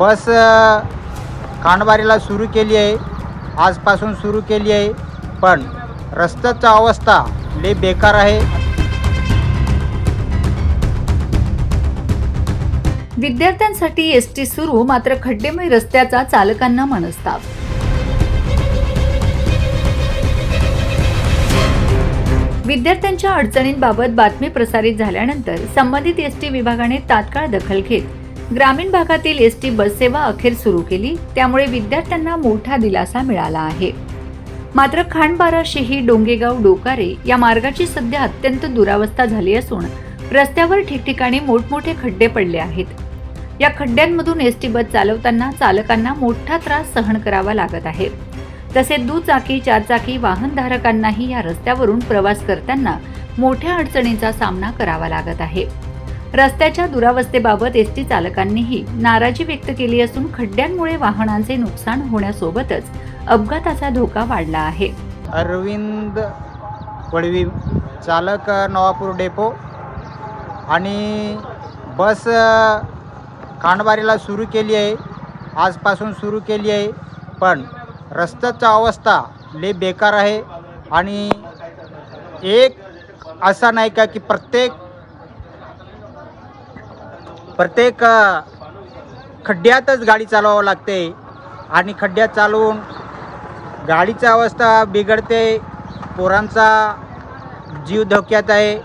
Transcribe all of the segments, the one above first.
बस खांडबारीला सुरू केली आहे, आजपासून सुरू केली आहे, पण रस्त्याची अवस्था लई बेकार आहे। विद्यार्थ्यांसाठी एसटी सुरू, मात्र खड्डेमय रस्त्याचा चालकांना मनस्ताप। विद्यार्थ्यांच्या अडचणींबाबत बातमी प्रसारित झाल्यानंतर संबंधित एसटी विभागाने तात्काळ दखल घेत ग्रामीण भागातील एसटी बससेवा अखेर सुरू केली। त्यामुळे विद्यार्थ्यांना मोठा दिलासा मिळाला आहे। मात्र खांडबारा शेही डोंगेगाव डोकारे या मार्गाची सध्या अत्यंत दुरावस्था झाली असून रस्त्यावर ठिकठिकाणी मोठमोठे खड्डे पडले आहेत। या खड्ड्यांमधून एसटी बस चालवताना चालकांना मोठा त्रास सहन करावा लागत आहे। तसेच दुचाकी चारचाकी वाहनधारकांनाही या रस्त्यावरून प्रवास करताना मोठ्या अडचणींचा सामना करावा लागत आहे। रस्त्याच्या दुरावस्थेबाबत एसटी चालकांनीही नाराजी व्यक्त केली असून खड्ड्यांमुळे वाहनांचे नुकसान होण्यासोबतच अपघाताचा धोका वाढला आहे। अरविंद वळवी, चालक नवापूर डेपो। आणि बस खांडबारीला सुरू केली आहे, आजपासून सुरू केली आहे, पण रस्त्याची अवस्था लई बेकार आहे। आणि एक असा नाही का की प्रत्येक खड्ड्यातच गाडी चालवावं लागते आणि खड्ड्यात चालवून गाडीची अवस्था बिघडते, पोरांचा जीव धोक्यात आहे।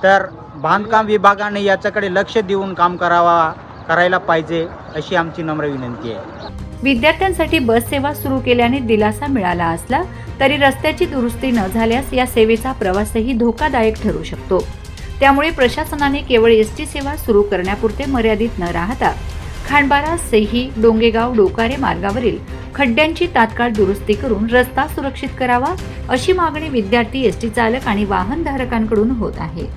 तर बांधकाम विभागाने याच्याकडे लक्ष देऊन काम करायला पाहिजे अशी आमची नम्र विनंती आहे। विद्यार्थ्यांसाठी बस सेवा सुरू केल्याने दिलासा मिळाला असला तरी रस्त्याची दुरुस्ती न झाल्यास या सेवेचा प्रवासही धोकादायक ठरू शकतो। त्यामुळे प्रशासनाने केवळ एसटी सेवा सुरू करण्यापुरते मर्यादित न राहता खांडबारा सेही डोंगेगाव डोकारे मार्गावरील खड्ड्यांची तात्काळ दुरुस्ती करून रस्ता सुरक्षित करावा अशी मागणी विद्यार्थी, एसटी चालक आणि वाहनधारकांकडून होत आहे।